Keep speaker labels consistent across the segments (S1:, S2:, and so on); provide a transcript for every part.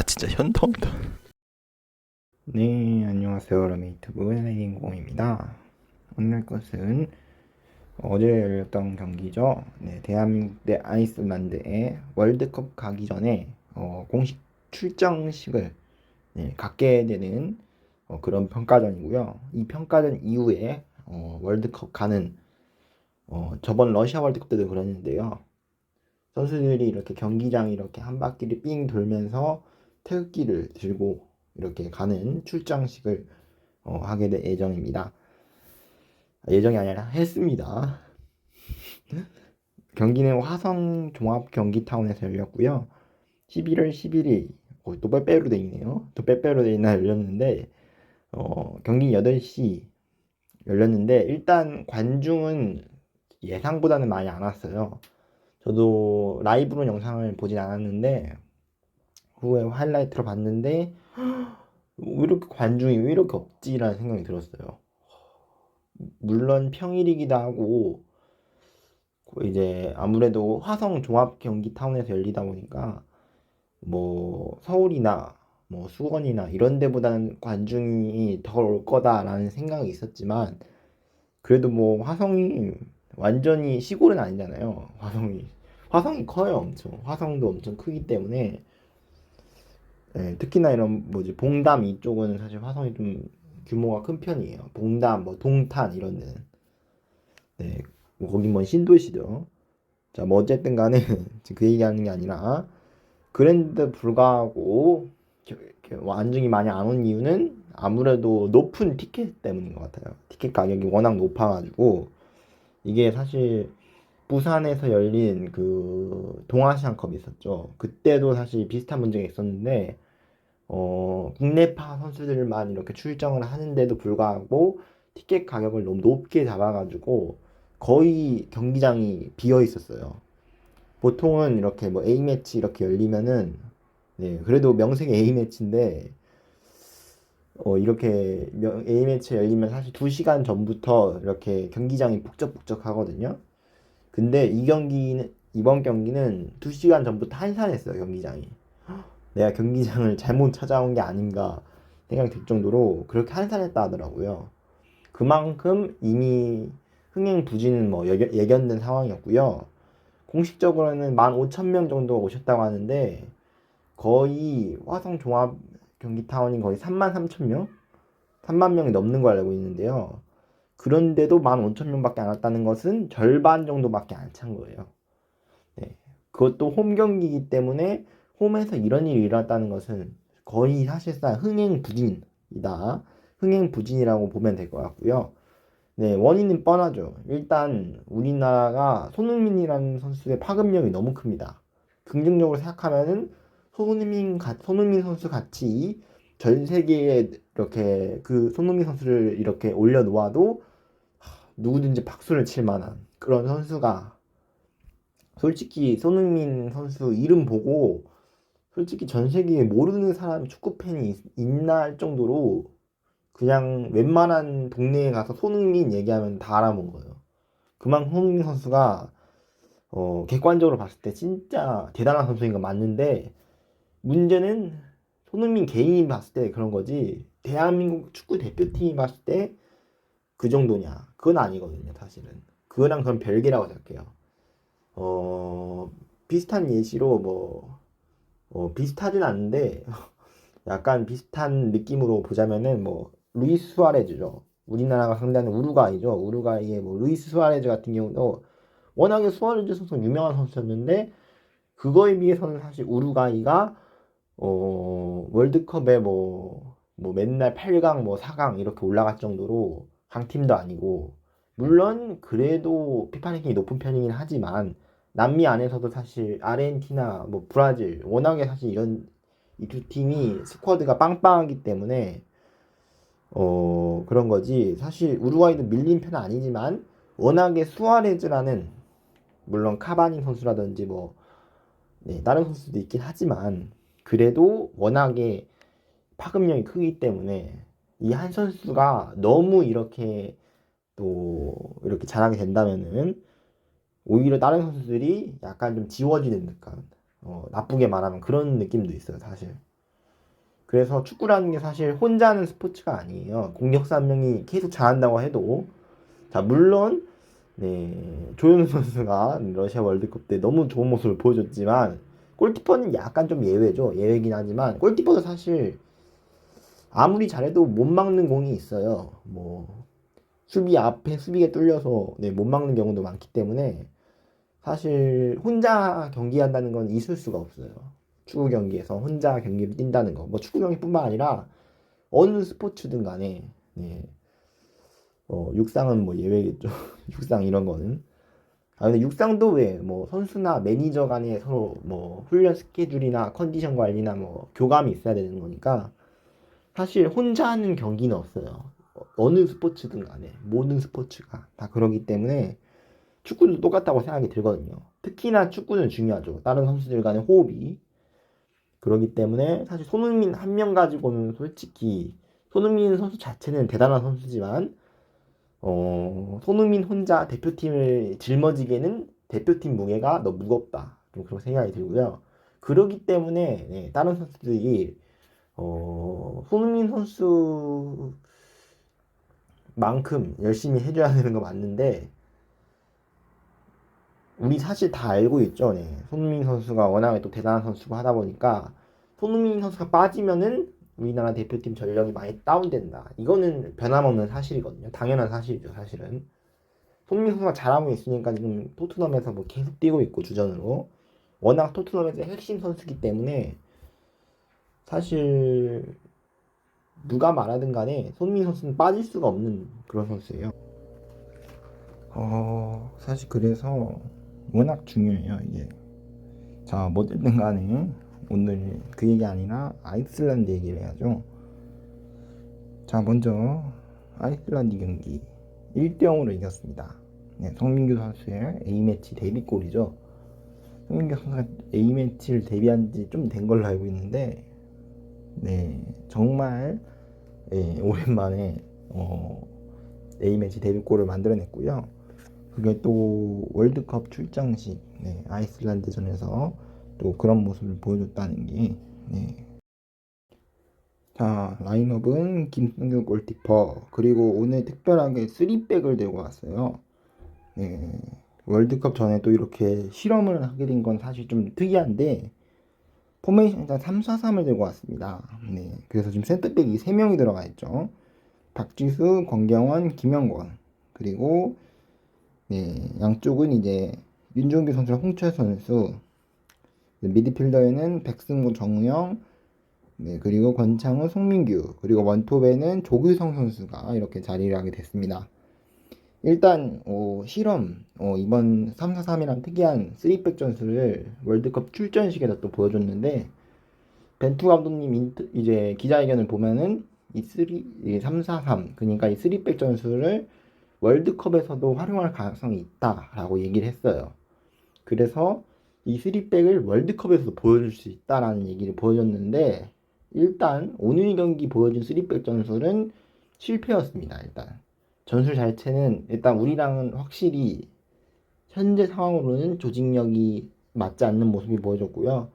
S1: 진짜 현타온다.
S2: 네, 안녕하세요. 러메이트부 헤딩공입니다. 오늘 것은 어제 열렸던 경기죠. 네, 대한민국 대 아이슬란드의 월드컵 가기 전에 공식 출정식을 갖게 되는 그런 평가전이고요. 이 평가전 이후에 월드컵 가는 저번 러시아 월드컵 때도 그랬는데요. 선수들이 이렇게 경기장 이렇게 한 바퀴를 삥 돌면서 태극기를 들고 이렇게 가는 출장식을 하게 될 예정입니다. 예정이 아니라 했습니다. 경기는 화성 종합 경기타운에서 열렸고요. 11월 11일 또 빼빼로 돼 있네요. 또 빼빼로 돼 있나 열렸는데 경기 8시 열렸는데 일단 관중은 예상보다는 많이 안 왔어요. 저도 라이브로 영상을 보진 않았는데 후에 하이라이트로 봤는데 왜 이렇게 관중이 왜 이렇게 없지라는 생각이 들었어요. 물론 평일이기도 하고 이제 아무래도 화성 종합 경기 타운에서 열리다 보니까 뭐 서울이나 뭐 수원이나 이런 데보다는 관중이 덜 올 거다라는 생각이 있었지만 그래도 뭐 화성이 완전히 시골은 아니잖아요. 화성이 커요. 엄청 화성도 엄청 크기 때문에 특히나 이런 뭐지 봉담 이쪽은 사실 화성이 좀 규모가 큰 편이에요. 봉담 뭐 동탄 이런 데는 뭐 거긴 뭐 신도시죠. 자, 뭐 어쨌든 간에 지금 그 얘기하는 게 아니라 그랬는데 불구하고 이렇게 안중이 많이 안 온 이유는 아무래도 높은 티켓 때문인 것 같아요. 티켓 가격이 워낙 높아가지고 이게 사실 부산에서 열린 그 동아시안컵 있었죠. 그때도 사실 비슷한 문제가 있었는데 국내파 선수들만 이렇게 출정을 하는데도 불구하고 티켓 가격을 너무 높게 잡아가지고 거의 경기장이 비어 있었어요. 보통은 이렇게 뭐 A매치 이렇게 열리면은 그래도 명색이 A매치인데 이렇게 A매치 열리면 사실 2시간 전부터 이렇게 경기장이 북적북적 하거든요. 근데 이번 경기는 2시간 전부터 한산했어요, 경기장이. 내가 경기장을 잘못 찾아온 게 아닌가 생각이 들 정도로 그렇게 한산했다 하더라고요. 그만큼 이미 흥행 부진은 뭐 예견된 상황이었고요. 공식적으로는 15,000명 정도 오셨다고 하는데 거의 화성 종합 경기타운이 거의 33,000명? 3만 명이 넘는 걸 알고 있는데요. 그런데도 15,000명밖에 안 왔다는 것은 절반 정도밖에 안 찬 거예요. 네. 그것도 홈 경기이기 때문에 홈에서 이런 일이 일어났다는 것은 거의 사실상 흥행 부진이다. 흥행 부진이라고 보면 될 것 같고요. 네, 원인은 뻔하죠. 일단 우리나라가 손흥민이라는 선수의 파급력이 너무 큽니다. 긍정적으로 생각하면은 손흥민 선수 같이 전 세계에 이렇게 그 손흥민 선수를 이렇게 올려놓아도 누구든지 박수를 칠 만한 그런 선수가 솔직히 손흥민 선수 이름 보고 솔직히 전 세계에 모르는 사람 축구 팬이 있나 할 정도로 그냥 웬만한 동네에 가서 손흥민 얘기하면 다 알아먹어요. 그만큼 손흥민 선수가 객관적으로 봤을 때 진짜 대단한 선수인 건 맞는데 문제는 손흥민 개인이 봤을 때 그런 거지 대한민국 축구 대표팀이 봤을 때 그 정도냐? 그건 아니거든요, 사실은. 그거랑 그건 별개라고 생각해요. 비슷한 예시로 비슷하진 않은데 약간 비슷한 느낌으로 보자면은 뭐 루이스 수아레즈죠. 우리나라가 상대하는 우루과이죠. 우루과이의 뭐 루이스 수아레즈 같은 경우도 워낙에 수아레즈 선수 유명한 선수였는데 그거에 비해서는 사실 우루과이가 월드컵에 뭐 맨날 8강 뭐 4강 이렇게 올라갈 정도로 강팀도 아니고 물론 그래도 피파 랭킹이 높은 편이긴 하지만 남미 안에서도 사실 아르헨티나 뭐 브라질 워낙에 사실 이런 이 두 팀이 스쿼드가 빵빵하기 때문에 그런 거지. 사실 우루과이도 밀린 편은 아니지만 워낙에 수아레즈라는 물론 카바니 선수라든지 다른 선수도 있긴 하지만 그래도 워낙에 파급력이 크기 때문에 이 한 선수가 너무 이렇게 또 이렇게 잘하게 된다면은 오히려 다른 선수들이 약간 좀 지워지는 듯한 나쁘게 말하면 그런 느낌도 있어요, 사실. 그래서 축구라는 게 사실 혼자 하는 스포츠가 아니에요. 공격수 한 명이 계속 잘한다고 해도, 자, 물론, 네, 조현우 선수가 러시아 월드컵 때 너무 좋은 모습을 보여줬지만, 골키퍼는 약간 좀 예외죠. 예외긴 하지만, 골키퍼도 사실 아무리 잘해도 못 막는 공이 있어요. 뭐, 수비 앞에 수비가 뚫려서 네, 못 막는 경우도 많기 때문에, 사실 혼자 경기한다는 건 있을 수가 없어요. 축구 경기에서 혼자 경기를 뛴다는 거. 뭐 축구 경기뿐만 아니라 어느 스포츠든 간에 네. 육상은 뭐 예외겠죠. 육상 이런 거는. 아 근데 육상도 왜 뭐 선수나 매니저 간에 서로 뭐 훈련 스케줄이나 컨디션 관리나 뭐 교감이 있어야 되는 거니까 사실 혼자 하는 경기는 없어요. 어느 스포츠든 간에 모든 스포츠가 다 그러기 때문에 축구도 똑같다고 생각이 들거든요. 특히나 축구는 중요하죠. 다른 선수들 간의 호흡이. 그러기 때문에 사실 손흥민 한 명 가지고는 솔직히 손흥민 선수 자체는 대단한 선수지만 손흥민 혼자 대표팀을 짊어지기에는 대표팀 무게가 너무 무겁다. 좀 그런 생각이 들고요. 그러기 때문에 네, 다른 선수들이 손흥민 선수만큼 열심히 해줘야 되는 거 맞는데 우리 사실 다 알고 있죠. 네. 손흥민 선수가 워낙에 또 대단한 선수고 하다 보니까 손흥민 선수가 빠지면은 우리나라 대표팀 전력이 많이 다운된다. 이거는 변함없는 사실이거든요. 당연한 사실이죠, 사실은. 손흥민 선수가 잘하고 있으니까 지금 토트넘에서 뭐 계속 뛰고 있고 주전으로. 워낙 토트넘에서 핵심 선수기 때문에 사실 누가 말하든 간에 손흥민 선수는 빠질 수가 없는 그런 선수예요. 사실 그래서 워낙 중요해요, 이게. 자, 뭐든 간에 오늘 그 얘기 아니라 아이슬란드 얘기를 해야죠. 자, 먼저 아이슬란드 경기 1대0으로 이겼습니다. 네, 송민규 선수의 A매치 데뷔골이죠. 송민규 선수가 A매치를 데뷔한 지 좀 된 걸로 알고 있는데 네, 정말 오랜만에 A매치 데뷔골을 만들어냈고요. 그게 또 월드컵 출장식 네, 아이슬란드전에서 또 그런 모습을 보여줬다는 게 네. 자, 라인업은 김승규 골키퍼 그리고 오늘 특별하게 3백을 들고 왔어요. 네, 월드컵 전에 또 이렇게 실험을 하게 된 건 사실 좀 특이한데 포메이션 일단 3-4-3을 들고 왔습니다. 네, 그래서 지금 센터백이 3명이 들어가 있죠. 박지수, 권경원, 김영권 그리고 네, 양쪽은 이제 윤종규 선수랑 홍철 선수 미드필더에는 백승구, 정우영 네, 그리고 권창우, 송민규 그리고 원톱에는 조규성 선수가 이렇게 자리를 하게 됐습니다. 일단 실험 이번 3-4-3이란 특이한 3백 전술을 월드컵 출전식에서 또 보여줬는데 벤투 감독님 이제 기자회견을 보면은 이 3-4-3 그러니까 이 3백 전술을 월드컵에서도 활용할 가능성이 있다라고 얘기를 했어요. 그래서 이 3백을 월드컵에서도 보여줄 수 있다라는 얘기를 보여줬는데 일단 오늘 경기 보여준 3백 전술은 실패였습니다. 일단 전술 자체는 일단 우리랑은 확실히 현재 상황으로는 조직력이 맞지 않는 모습이 보여졌고요.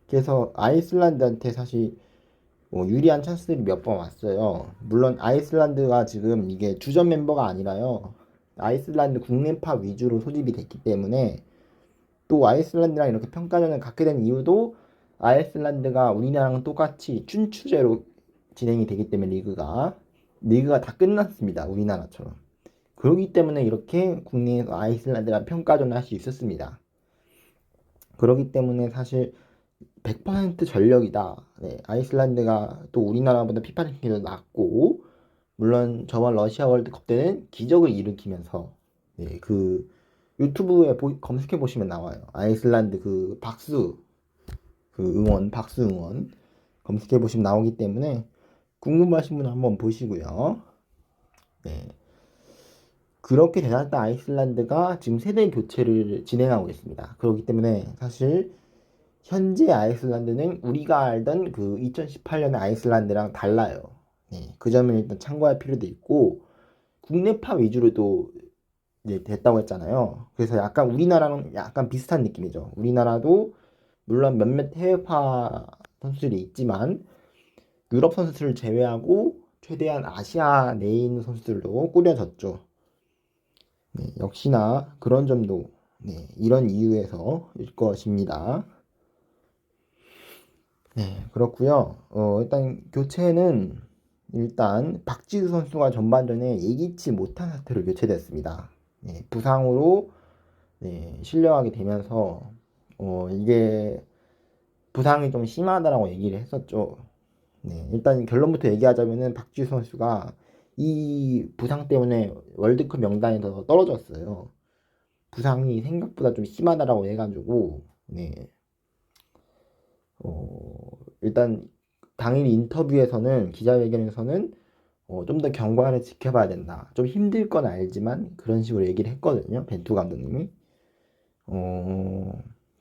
S2: 그래서 아이슬란드한테 사실 유리한 찬스들이 몇 번 왔어요. 물론 아이슬란드가 지금 이게 주전 멤버가 아니라요. 아이슬란드 국내파 위주로 소집이 됐기 때문에 또 아이슬란드랑 이렇게 평가전을 갖게 된 이유도 아이슬란드가 우리나라랑 똑같이 춘추제로 진행이 되기 때문에 리그가 다 끝났습니다. 우리나라처럼. 그렇기 때문에 이렇게 국내에서 아이슬란드랑 평가전을 할 수 있었습니다. 그렇기 때문에 사실 100% 전력이다. 네, 아이슬란드가 또 우리나라보다 피파 랭킹도 낮고 물론 저번 러시아 월드컵 때는 기적을 일으키면서 네, 그 유튜브에 검색해 보시면 나와요. 아이슬란드 그 박수 응원 검색해 보시면 나오기 때문에 궁금하신 분은 한번 보시고요. 네. 그렇게 대단했던 아이슬란드가 지금 세대 교체를 진행하고 있습니다. 그렇기 때문에 사실 현재 아이슬란드는 우리가 알던 그 2018년의 아이슬란드랑 달라요. 네, 그 점을 일단 참고할 필요도 있고 국내파 위주로도 이제 됐다고 했잖아요. 그래서 약간 우리나라랑 약간 비슷한 느낌이죠. 우리나라도 물론 몇몇 해외파 선수들이 있지만 유럽 선수들을 제외하고 최대한 아시아 내에 있는 선수들로 꾸려졌죠. 네, 역시나 그런 점도 네, 이런 이유에서일 것입니다. 네, 그렇고요. 일단 교체는 일단 박지수 선수가 전반전에 예기치 못한 사태로 교체됐습니다. 네, 부상으로 네, 실려가게 되면서 이게 부상이 좀 심하다라고 얘기를 했었죠. 네, 일단 결론부터 얘기하자면은 박지수 선수가 이 부상 때문에 월드컵 명단에서 떨어졌어요. 부상이 생각보다 좀 심하다라고 해가지고 네, 일단 당일 인터뷰에서는 기자회견에서는 좀 더 경과를 지켜봐야 된다. 좀 힘들 건 알지만 그런 식으로 얘기를 했거든요. 벤투 감독님이.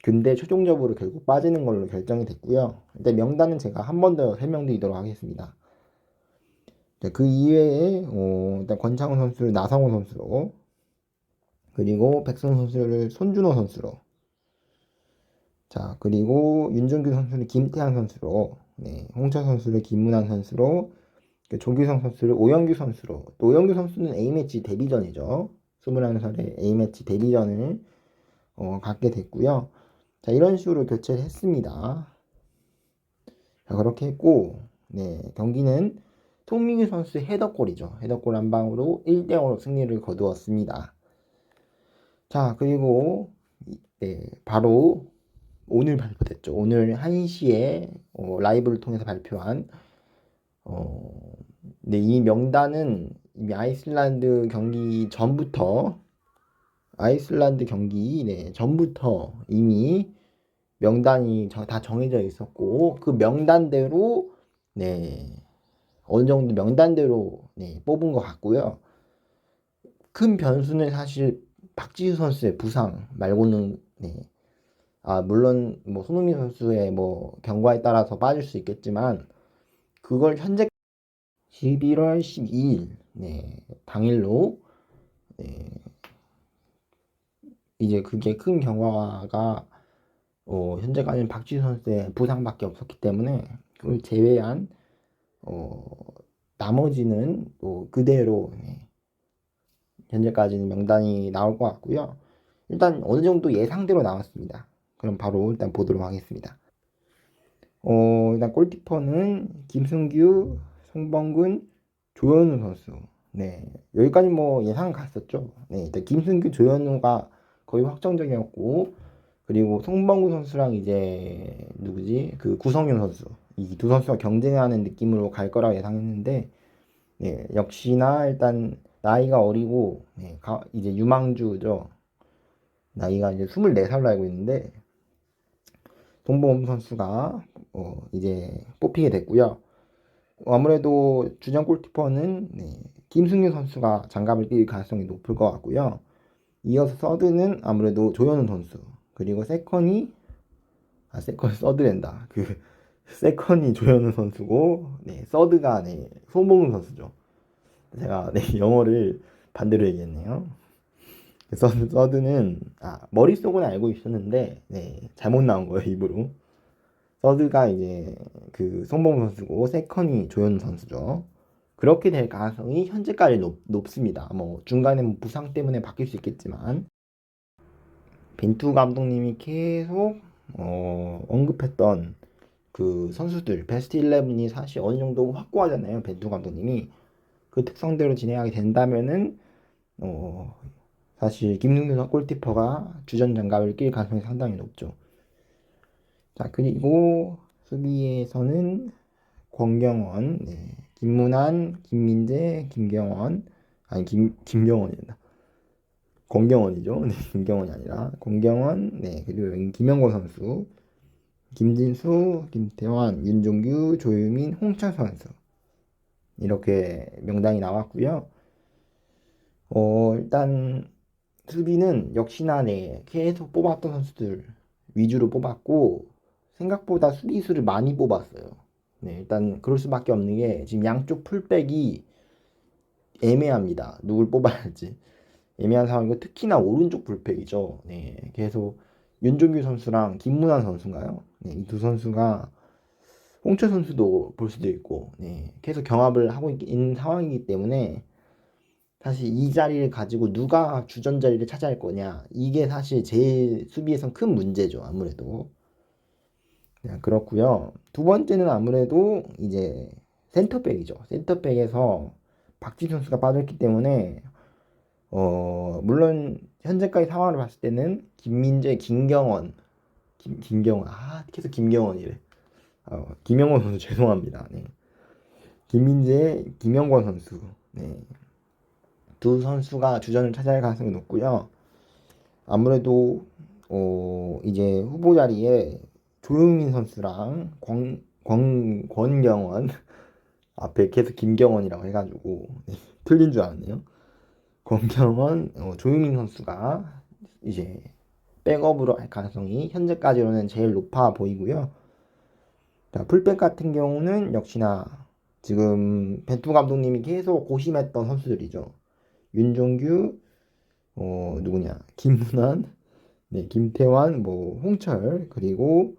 S2: 근데 최종적으로 결국 빠지는 걸로 결정이 됐고요. 일단 명단은 제가 한 번 더 설명드리도록 하겠습니다. 그 이외에 일단 권창훈 선수를 나성호 선수로, 그리고 백승호 선수를 손준호 선수로, 자 그리고 윤종규 선수를 김태환 선수로, 네, 홍철 선수를 김문환 선수로, 조규성 선수를 오영규 선수로. 또 오영규 선수는 A매치 데뷔전이죠. 21살에 A매치 데뷔전을 갖게 됐고요. 자, 이런 식으로 교체를 했습니다. 자, 그렇게 했고, 네, 경기는 송민규 선수의 헤더골이죠. 헤더골 한 방으로 1대0으로 승리를 거두었습니다. 자, 그리고 네, 바로 오늘 발표됐죠. 오늘 1시에 라이브를 통해서 발표한 네, 이 명단은 이미 아이슬란드 경기 네, 전부터 이미 명단이 다 정해져 있었고, 그 명단대로 네, 어느 정도 명단대로 네, 뽑은 것 같고요. 큰 변수는 사실 박지수 선수의 부상 말고는 네, 물론 뭐 손흥민 선수의 뭐 경과에 따라서 빠질 수 있겠지만, 그걸 현재 11월 12일 네, 당일로 네, 이제 그게 큰 경과가 현재까지는 박지수 선수의 부상밖에 없었기 때문에 그걸 제외한 어, 나머지는 또 그대로 네, 현재까지는 명단이 나올 것 같고요. 일단 어느 정도 예상대로 나왔습니다. 그럼 바로 일단 보도록 하겠습니다. 일단 골키퍼는 김승규, 송범근, 조현우 선수. 네, 여기까지 뭐 예상 갔었죠. 네, 일단 김승규, 조현우가 거의 확정적이었고, 그리고 송범근 선수랑 이제 누구지? 그 구성윤 선수. 이 두 선수가 경쟁하는 느낌으로 갈 거라고 예상했는데, 네, 역시나 일단 나이가 어리고, 네, 이제 유망주죠. 나이가 이제 24살로 알고 있는데, 송범근 선수가 이제 뽑히게 됐고요. 아무래도 주전 골키퍼는 네, 김승규 선수가 장갑을 낄 가능성이 높을 것 같고요. 이어서 서드는 아무래도 조현우 선수, 그리고 세컨 서드랜다. 그 세컨이 조현우 선수고, 네, 서드가 네, 손봉훈 선수죠. 제가 네, 영어를 반대로 얘기했네요. 서드는 머릿속은 알고 있었는데 네, 잘못 나온 거예요, 입으로. 서드가 이제 그 손봉훈 선수고, 세컨이 조현우 선수죠. 그렇게 될 가능성이 현재까지 높습니다. 뭐 중간에 뭐 부상 때문에 바뀔 수 있겠지만, 벤투 감독님이 계속 언급했던 그 선수들 베스트 11이 사실 어느 정도 확고하잖아요. 벤투 감독님이 그 특성대로 진행하게 된다면은 사실 김승규 골키퍼가 주전 장갑을 낄 가능성이 상당히 높죠. 자, 그리고 수비에서는 권경원, 네, 김문환, 김민재, 김경원, 아니 김경원이다. 권경원이죠. 네, 김경원이 아니라 권경원, 네, 그리고 김영권 선수, 김진수, 김태환, 윤종규, 조유민, 홍철 선수, 이렇게 명단이 나왔고요. 일단 수비는 역시나 네, 계속 뽑았던 선수들 위주로 뽑았고, 생각보다 수비수를 많이 뽑았어요. 네, 일단 그럴 수밖에 없는 게 지금 양쪽 풀백이 애매합니다. 누굴 뽑아야 할지 애매한 상황이고, 특히나 오른쪽 풀백이죠. 네, 계속 윤종규 선수랑 김문환 선수인가요? 네, 이 두 선수가 홍철 선수도 볼 수도 있고, 네, 계속 경합을 하고 있는 상황이기 때문에 사실 이 자리를 가지고 누가 주전 자리를 차지할 거냐, 이게 사실 제일 수비에선 큰 문제죠, 아무래도. 네, 그렇고요. 두 번째는 아무래도 이제 센터백이죠. 센터백에서 박지 선수가 빠졌기 때문에 물론 현재까지 상황을 봤을 때는 김민재, 김경원, 김경원, 계속 김경원이래. 김영원 선수 죄송합니다. 네. 김민재, 김영권 선수, 네. 두 선수가 주전을 차지할 가능성이 높고요. 아무래도 이제 후보 자리에 조용민 선수랑 권경원 앞에 계속 김경원이라고 해가지고 틀린 줄 알았네요. 권경원, 조용민 선수가 이제 백업으로 할 가능성이 현재까지로는 제일 높아 보이고요. 자, 풀백 같은 경우는 역시나 지금 벤투 감독님이 계속 고심했던 선수들이죠. 윤종규, 누구냐, 김문환, 네, 김태환, 뭐 홍철, 그리고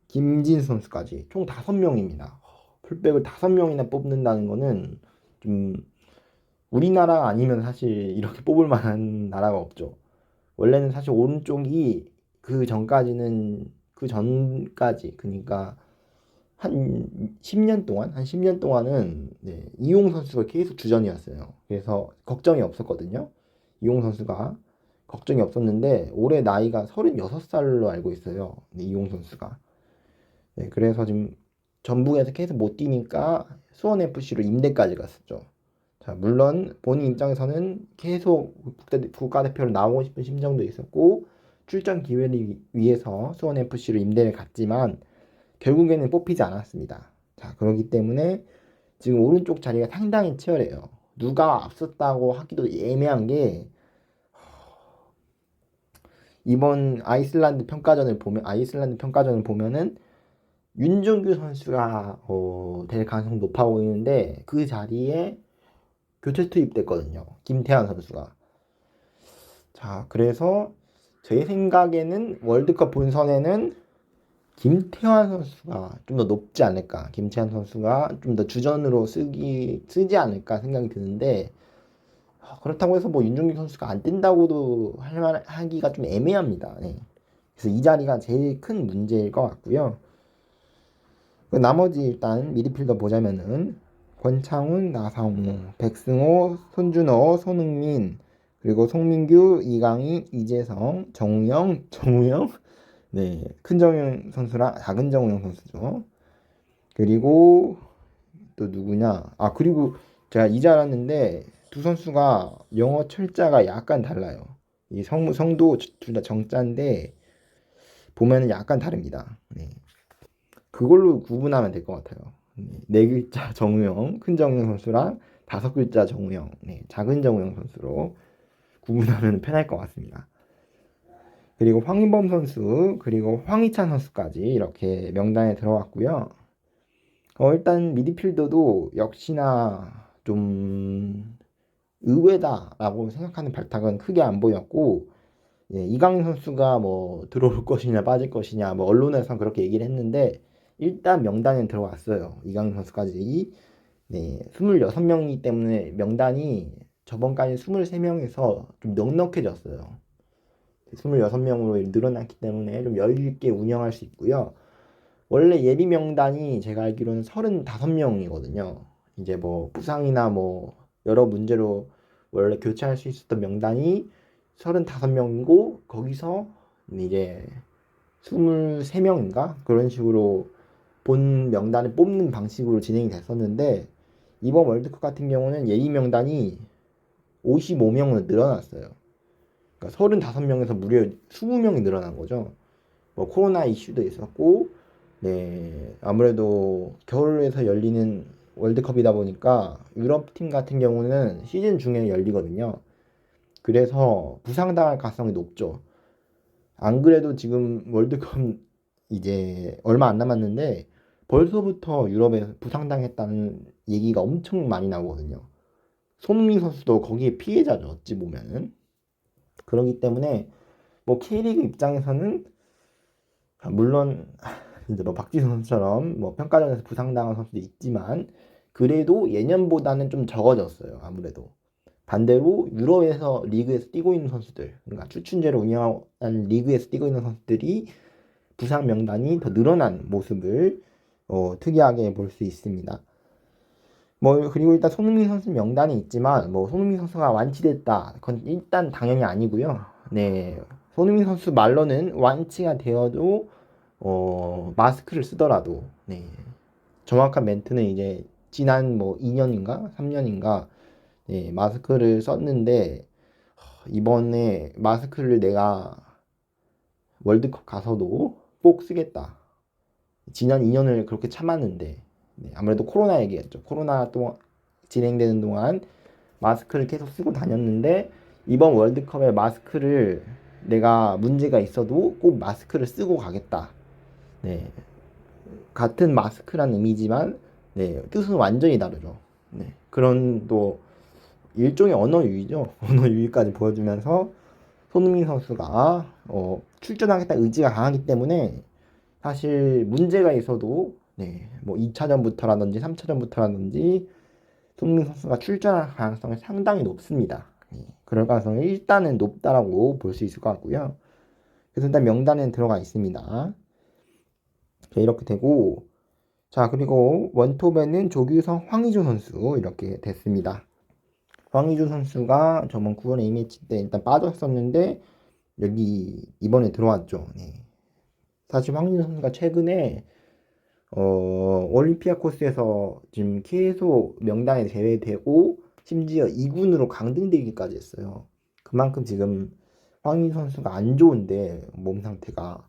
S2: 김진 선수까지 총 5명입니다. 풀백을 5명이나 뽑는다는 거는 좀 우리나라 아니면 사실 이렇게 뽑을 만한 나라가 없죠. 원래는 사실 오른쪽이 그 전까지 그러니까 한 10년 동안 한 10년 동안은 네, 이용 선수가 계속 주전이었어요. 그래서 걱정이 없었거든요. 이용 선수가 걱정이 없었는데 올해 나이가 36살로 알고 있어요. 네, 이용 선수가. 네, 그래서 지금 전북에서 계속 못 뛰니까 수원 FC로 임대까지 갔었죠. 자, 물론 본인 입장에서는 계속 국가대표로 나오고 싶은 심정도 있었고 출전 기회를 위해서 수원 FC로 임대를 갔지만 결국에는 뽑히지 않았습니다. 자, 그렇기 때문에 지금 오른쪽 자리가 상당히 치열해요. 누가 앞섰다고 하기도 애매한 게 이번 아이슬란드 평가전을 보면은 윤종규 선수가 될 가능성 높아 보이는데 그 자리에 교체 투입됐거든요. 김태환 선수가. 자, 그래서 제 생각에는 월드컵 본선에는 김태환 선수가 좀 더 높지 않을까. 김태환 선수가 좀 더 주전으로 쓰지 않을까 생각이 드는데 그렇다고 해서 뭐 윤종규 선수가 안 뜬다고도 하기가 좀 애매합니다. 네. 그래서 이 자리가 제일 큰 문제일 것 같고요. 나머지 일단 미드필더 보자면은 권창훈, 나상호, 백승호, 손준호, 손흥민, 그리고 송민규, 이강인, 이재성, 정우영, 네, 큰 정우영 선수랑 작은 정우영 선수죠. 그리고 또 누구냐? 그리고 제가 이제 알았는데 두 선수가 영어 철자가 약간 달라요. 이 성도 둘 다 정자인데 보면은 약간 다릅니다. 네. 그걸로 구분하면 될 것 같아요. 네 글자 정우영, 큰 정우영 선수랑 5글자 정우영, 네, 작은 정우영 선수로 구분하면 편할 것 같습니다. 그리고 황인범 선수, 그리고 황희찬 선수까지 이렇게 명단에 들어왔고요. 일단 미드필더도 역시나 좀 의외다라고 생각하는 발탁은 크게 안 보였고, 예, 이강인 선수가 뭐 들어올 것이냐 빠질 것이냐 뭐 언론에서 그렇게 얘기를 했는데 일단 명단에 들어왔어요. 이강인 선수까지. 네, 26명이기 때문에 명단이 저번까지 23명에서 좀 넉넉해졌어요. 26명으로 늘어났기 때문에 좀 여유 있게 운영할 수 있고요. 원래 예비 명단이 제가 알기로는 35명이거든요. 이제 뭐 부상이나 뭐 여러 문제로 원래 교체할 수 있었던 명단이 35명이고 거기서 이제 23명인가 그런 식으로 본 명단을 뽑는 방식으로 진행이 됐었는데 이번 월드컵 같은 경우는 예비 명단이 55명으로 늘어났어요. 그러니까 35명에서 무려 20명이 늘어난 거죠. 뭐 코로나 이슈도 있었고, 네, 아무래도 겨울에서 열리는 월드컵이다 보니까 유럽 팀 같은 경우는 시즌 중에 열리거든요. 그래서 부상당할 가능성이 높죠. 안 그래도 지금 월드컵 이제 얼마 안 남았는데 벌써부터 유럽에서 부상당했다는 얘기가 엄청 많이 나오거든요. 손흥민 선수도 거기에 피해자죠. 어찌 보면은. 그렇기 때문에 뭐 K리그 입장에서는 물론 이제 뭐 박지성 선수처럼 뭐 평가전에서 부상당한 선수도 있지만 그래도 예년보다는 좀 적어졌어요. 아무래도 반대로 유럽에서 리그에서 뛰고 있는 선수들, 그러니까 추춘제로 운영하는 리그에서 뛰고 있는 선수들이 부상 명단이 더 늘어난 모습을 특이하게 볼 수 있습니다. 뭐 그리고 일단 손흥민 선수 명단이 있지만 뭐 손흥민 선수가 완치됐다, 그건 일단 당연히 아니고요. 네, 손흥민 선수 말로는 완치가 되어도 마스크를 쓰더라도, 네, 정확한 멘트는 이제 지난 뭐 2년인가 3년인가 네, 마스크를 썼는데 이번에 마스크를 내가 월드컵 가서도 꼭 쓰겠다. 지난 2년을 그렇게 참았는데 네, 아무래도 코로나 얘기였죠. 코로나 또 진행되는 동안 마스크를 계속 쓰고 다녔는데 이번 월드컵에 마스크를 내가 문제가 있어도 꼭 마스크를 쓰고 가겠다. 네, 같은 마스크란 의미지만 네, 뜻은 완전히 다르죠. 네, 그런 또 일종의 언어 유희죠. 언어 유희까지 보여주면서 손흥민 선수가 출전하겠다 의지가 강하기 때문에 사실 문제가 있어도 네, 뭐 2차전부터라든지 3차전부터라든지 손흥민 선수가 출전할 가능성이 상당히 높습니다. 네, 그럴 가능성이 일단은 높다라고 볼 수 있을 것 같고요. 그래서 일단 명단에 들어가 있습니다. 네, 이렇게 되고 자 그리고 원톱에는 조규성, 황의조 선수 이렇게 됐습니다. 황의조 선수가 저번 9월 A매치 때 일단 빠졌었는데 여기 이번에 들어왔죠. 네. 사실 황의조 선수가 최근에 올림피아코스에서 지금 계속 명단에 제외되고 심지어 2군으로 강등되기까지 했어요. 그만큼 지금 황의조 선수가 안 좋은데 몸 상태가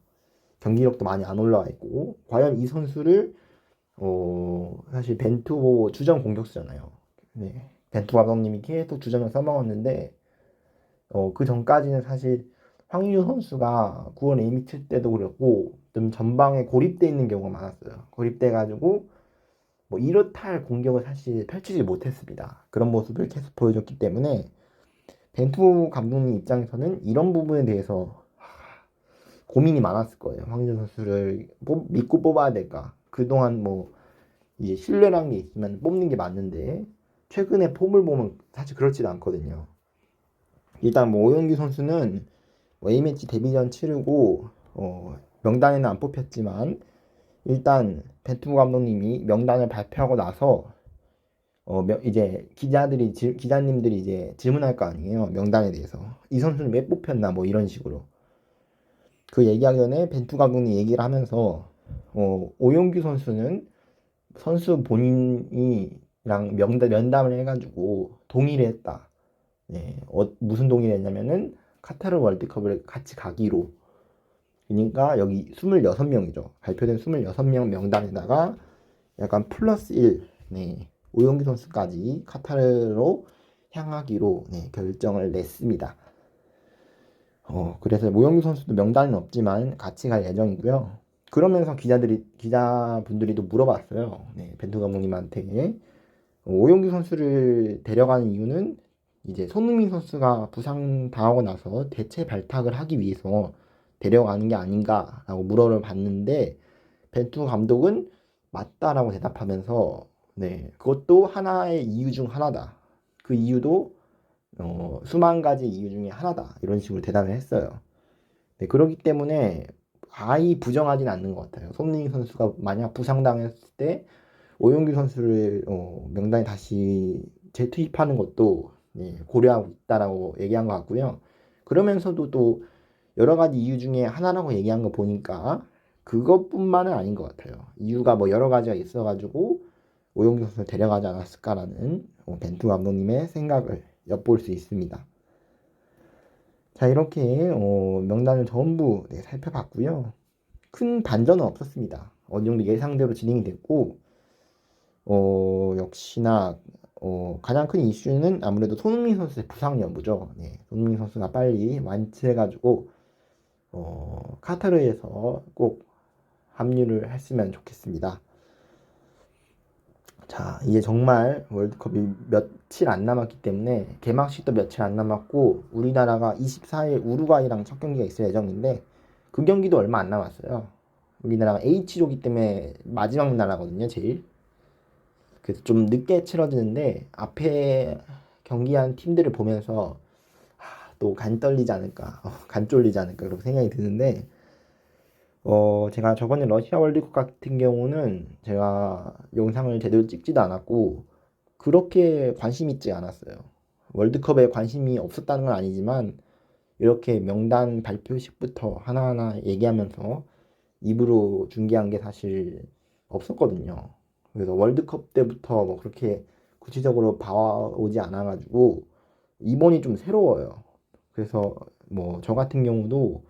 S2: 경기력도 많이 안 올라와 있고 과연 이 선수를 사실 벤투 주전 공격수잖아요. 네. 벤투 감독님이 계속 주전을 써먹었는데 그 전까지는 사실 황의조 선수가 9월 A매치 때도 그랬고 좀 전방에 고립돼 있는 경우가 많았어요. 고립돼 가지고 뭐 이렇다 할 공격을 사실 펼치지 못했습니다. 그런 모습을 계속 보여줬기 때문에 벤투 감독님 입장에서는 이런 부분에 대해서 고민이 많았을 거예요. 황의조 선수를 믿고 뽑아야 될까? 그동안 뭐 이제 신뢰라는 게 있으면 뽑는 게 맞는데 최근에 폼을 보면 사실 그렇지도 않거든요. 일단 뭐 오영규 선수는 A매치 데뷔전 치르고 명단에는 안 뽑혔지만 일단 벤투 감독님이 명단을 발표하고 나서 이제 기자님들이 이제 질문할 거 아니에요. 명단에 대해서 이 선수는 왜 뽑혔나 뭐 이런 식으로 그 얘기하기 전에 벤투 감독님 얘기를 하면서 오용규 선수는 선수 본인이랑 면담을 해가지고 동의를 했다. 네, 무슨 동의를 했냐면은 카타르 월드컵을 같이 가기로. 그러니까 여기 26명이죠. 발표된 26명 명단에다가 약간 플러스 1, 네, 오용규 선수까지 카타르로 향하기로 네, 결정을 냈습니다. 그래서 오용규 선수도 명단은 없지만 같이 갈 예정이고요. 그러면서 기자분들이 또 물어봤어요. 네, 벤투 감독님한테 오용규 선수를 데려가는 이유는 이제 손흥민 선수가 부상 당하고 나서 대체 발탁을 하기 위해서 데려가는 게 아닌가라고 물어봤는데 벤투 감독은 맞다라고 대답하면서 네, 그것도 하나의 이유 중 하나다. 그 이유도 수만 가지 이유 중에 하나다. 이런 식으로 대답을 했어요. 네, 그렇기 때문에 아예 부정하진 않는 것 같아요. 손흥민 선수가 만약 부상당했을 때 오용규 선수를 명단에 다시 재투입하는 것도 네, 고려하고 있다라고 얘기한 것 같고요. 그러면서도 또 여러 가지 이유 중에 하나라고 얘기한 거 보니까 그것뿐만은 아닌 것 같아요. 이유가 뭐 여러 가지가 있어가지고 오용규 선수를 데려가지 않았을까라는 벤투 감독님의 생각을 엿볼 수 있습니다. 자 이렇게 명단을 전부 네, 살펴봤고요. 큰 반전은 없었습니다. 어느 정도 예상대로 진행이 됐고 역시나 가장 큰 이슈는 아무래도 손흥민 선수의 부상 여부죠. 네, 손흥민 선수가 빨리 완치해가지고 카타르에서 꼭 합류를 했으면 좋겠습니다. 자, 이제 정말 월드컵이 며칠 안 남았기 때문에 개막식도 며칠 안 남았고 우리나라가 24일 우루과이랑 첫 경기가 있을 예정인데 그 경기도 얼마 안 남았어요. 우리나라가 H조기 때문에 마지막 나라거든요, 제일. 그래서 좀 늦게 치러지는데 앞에 경기한 팀들을 보면서 또 간 떨리지 않을까, 간 쫄리지 않을까 그렇게 생각이 드는데 제가 저번에 러시아 월드컵 같은 경우는 제가 영상을 제대로 찍지도 않았고 그렇게 관심 있지 않았어요. 월드컵에 관심이 없었다는 건 아니지만 이렇게 명단 발표식부터 하나하나 얘기하면서 입으로 중계한 게 사실 없었거든요. 그래서 월드컵 때부터 뭐 그렇게 구체적으로 봐오지 않아가지고 이번이 좀 새로워요. 그래서 뭐 저 같은 경우도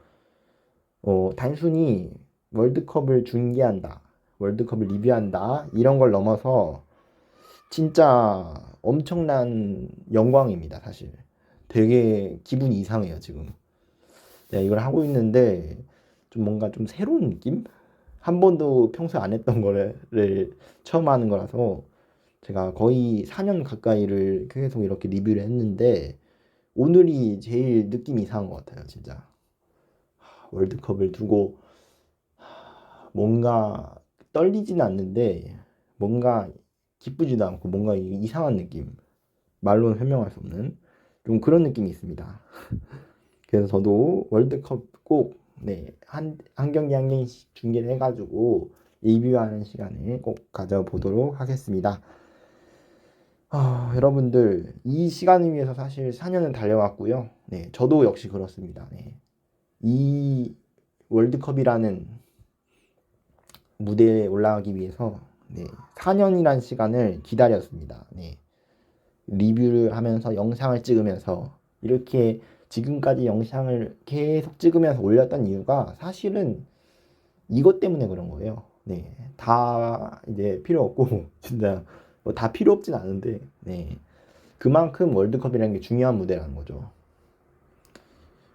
S2: 단순히 월드컵을 중계한다, 월드컵을 리뷰한다 이런 걸 넘어서 진짜 엄청난 영광입니다, 사실. 되게 기분이 이상해요, 지금. 내가 이걸 하고 있는데 좀 뭔가 좀 새로운 느낌? 한 번도 평소에 안 했던 거를 처음 하는 거라서 제가 거의 4년 가까이를 계속 이렇게 리뷰를 했는데 오늘이 제일 느낌이 이상한 것 같아요, 진짜. 월드컵을 두고 뭔가 떨리지는 않는데 뭔가 기쁘지도 않고 뭔가 이상한 느낌. 말로는 설명할 수 없는 좀 그런 느낌이 있습니다. 그래서 저도 월드컵 꼭 한 경기 한 경기씩 중계를 해가지고 리뷰하는 시간을 꼭 가져보도록 하겠습니다. 여러분들 이 시간을 위해서 사실 4년을 달려왔고요. 네, 저도 역시 그렇습니다. 네. 이 월드컵이라는 무대에 올라가기 위해서 4년이란 시간을 기다렸습니다. 네. 리뷰를 하면서 영상을 찍으면서 이렇게 지금까지 영상을 계속 찍으면서 올렸던 이유가 사실은 이것 때문에 그런 거예요. 네. 다 이제 필요 없고 진짜 뭐 다 필요 없진 않은데 그만큼 월드컵이라는 게 중요한 무대라는 거죠.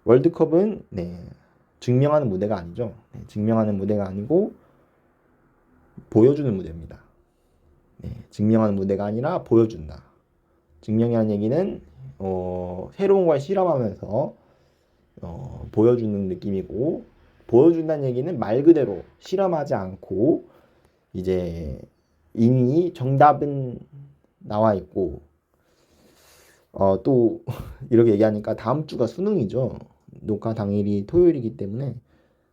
S2: 월드컵은 증명하는 무대가 아니죠. 증명하는 무대가 아니고 보여주는 무대입니다. 증명하는 무대가 아니라 보여준다. 증명이라는 얘기는 새로운 걸 실험하면서 보여주는 느낌이고, 보여준다는 얘기는 말 그대로 실험하지 않고 이제 이미 정답은 나와 있고 또 이렇게 얘기하니까 다음 주가 수능이죠. 녹화 당일이 토요일이기 때문에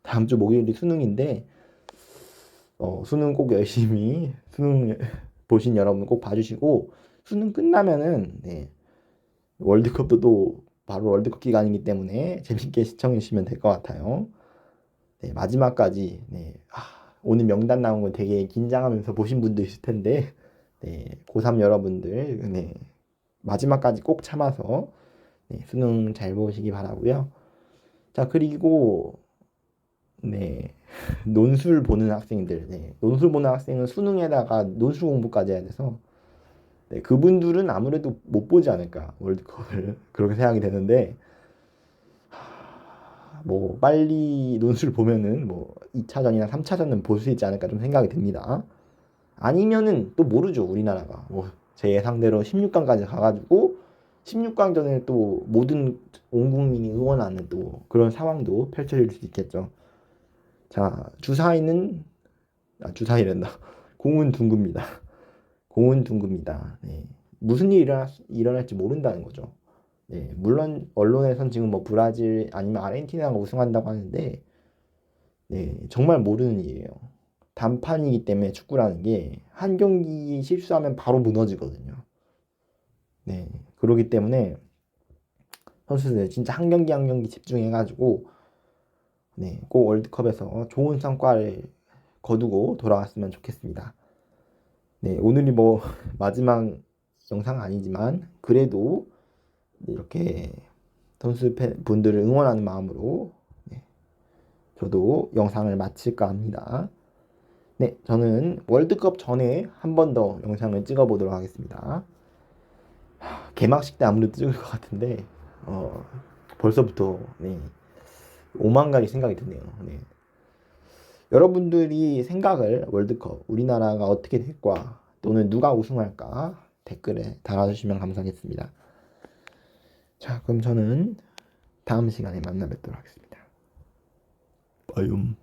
S2: 다음 주 목요일이 수능인데 수능 꼭 열심히 수능 보신 여러분 꼭 봐주시고 수능 끝나면은 월드컵도 또 바로 월드컵 기간이기 때문에 재밌게 시청해 주시면 될 것 같아요. 마지막까지 오늘 명단 나온 거 되게 긴장하면서 보신 분도 있을 텐데 고3 여러분들 마지막까지 꼭 참아서 수능 잘 보시기 바라고요. 자, 그리고 논술 보는 학생들, 논술 보는 학생은 수능에다가 논술 공부까지 해야 돼서 그분들은 아무래도 못 보지 않을까 월드컵을 그렇게 생각이 되는데 뭐 빨리 논술 보면은 뭐 2차전이나 3차전은 볼 수 있지 않을까 좀 생각이 듭니다. 아니면은 또 모르죠, 우리나라가 뭐 제 예상대로 16강까지 가가지고 16강전에 또 모든 온 국민이 응원하는 또 그런 상황도 펼쳐질 수 있겠죠. 자, 주사위란다. 공은 둥굽니다. 공은 둥굽니다. 무슨 일이 일어날지 모른다는 거죠. 물론 언론에선 지금 뭐 브라질 아니면 아르헨티나가 우승한다고 하는데 정말 모르는 일이에요. 단판이기 때문에 축구라는 게 한 경기 실수하면 바로 무너지거든요. 그러기 때문에 선수들 진짜 한 경기 한 경기 집중해가지고 꼭 월드컵에서 좋은 성과를 거두고 돌아왔으면 좋겠습니다. 오늘이 뭐 마지막 영상 아니지만 그래도 이렇게 선수 분들을 응원하는 마음으로 저도 영상을 마칠까 합니다. 저는 월드컵 전에 한 번 더 영상을 찍어 보도록 하겠습니다. 개막식 때 아무래도 찍을 것 같은데 벌써부터 오만 가지 생각이 드네요. 여러분들이 생각을 월드컵 우리나라가 어떻게 될까 또는 누가 우승할까 댓글에 달아주시면 감사하겠습니다. 자, 그럼 저는 다음 시간에 만나 뵙도록 하겠습니다. 빠이옴.